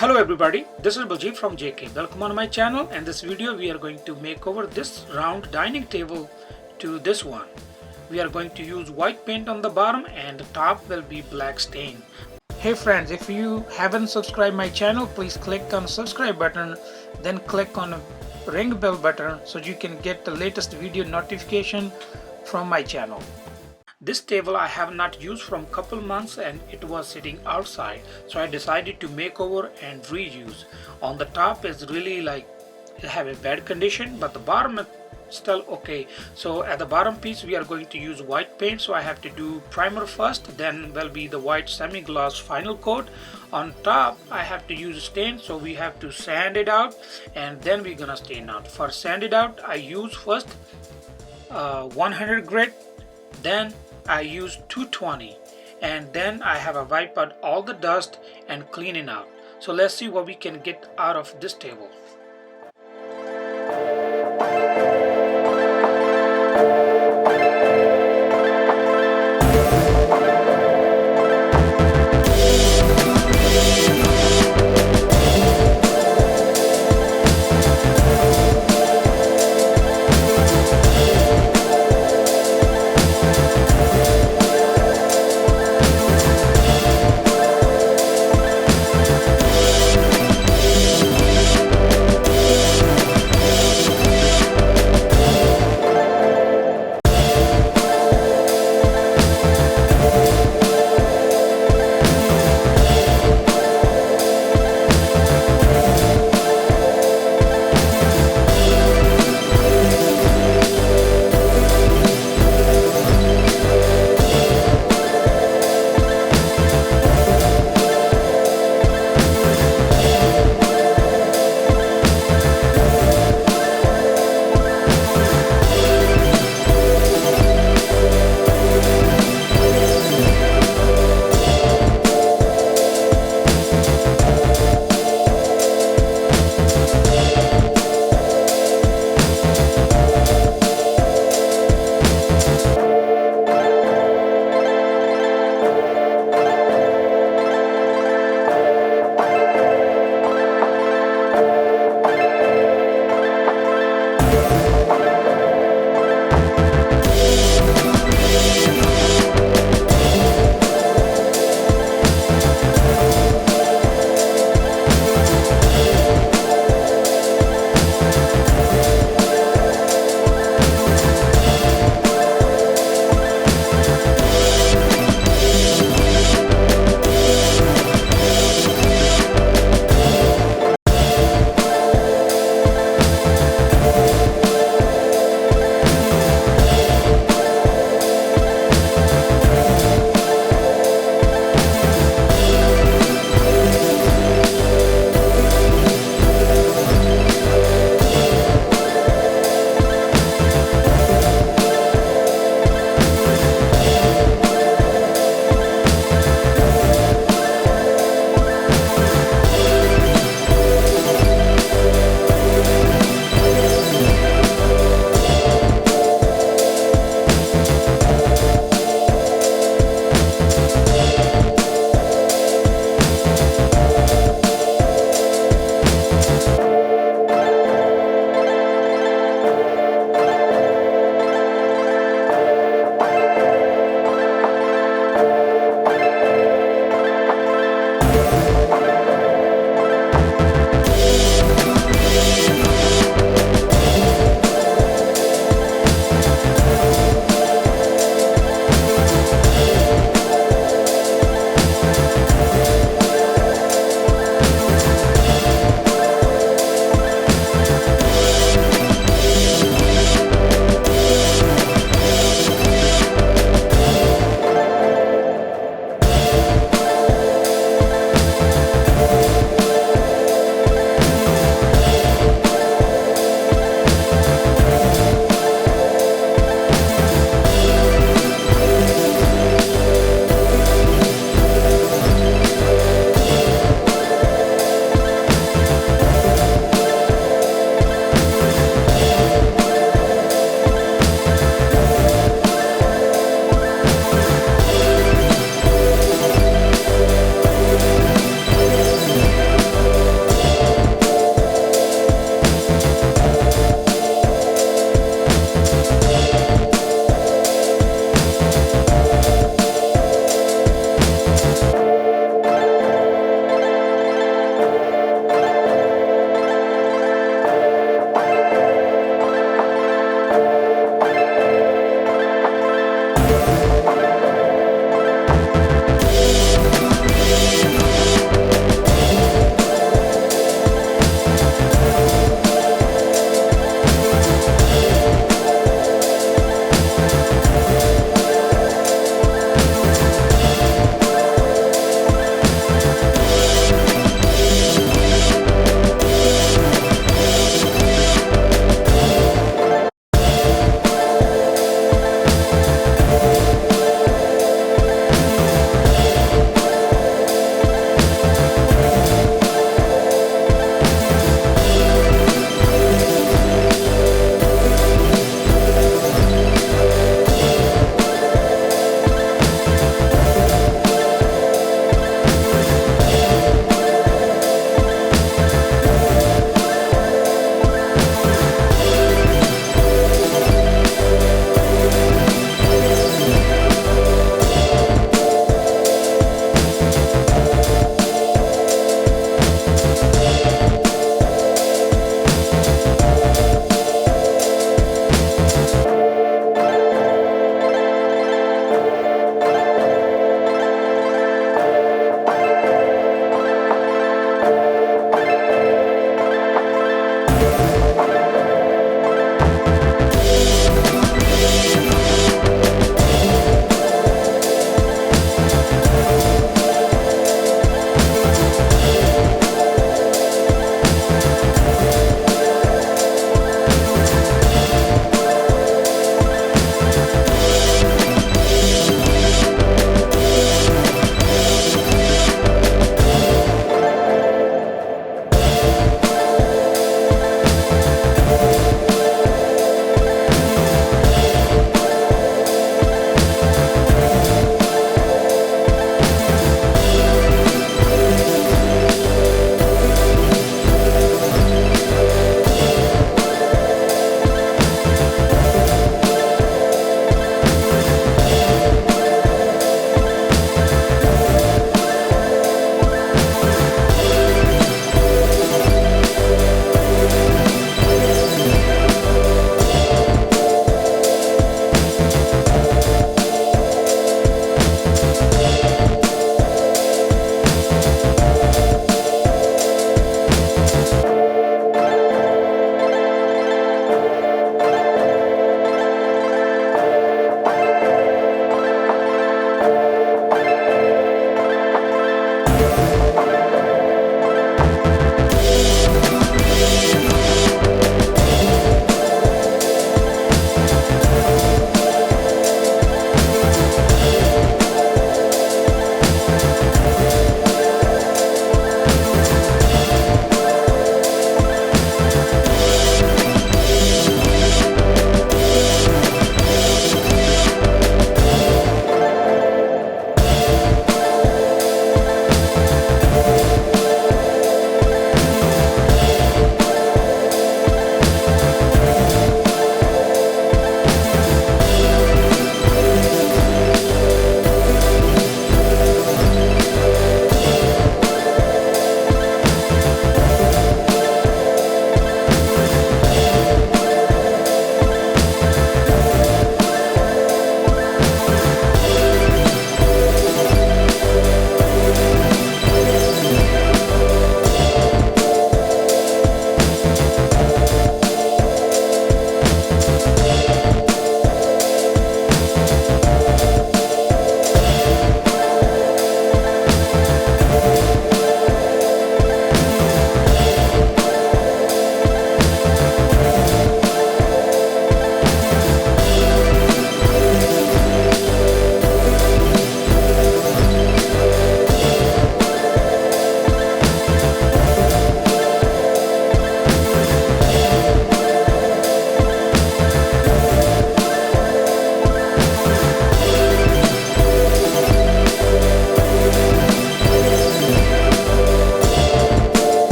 Hello everybody, this is Baljit from JK. Welcome on my channel, and this video we are going to make over this round dining table to this one. We are going to use white paint on the bottom and the top will be black stain. Hey friends, if you haven't subscribed my channel, please click on the subscribe button, then click on the ring bell button so you can get the latest video notification from my channel. This table I have not used from couple months and it was sitting outside, so I decided to make over and reuse. On the top is really have a bad condition, but the bottom is still okay. So at the bottom piece we are going to use white paint, so I have to do primer first, then will be the white semi-gloss final coat. On top I have to use stain, so we have to sand it out and then we're gonna stain out. For sand it out I use first 100 grit, then I use 220, and then I have a wipe out all the dust and clean it out. So let's see what we can get out of this table.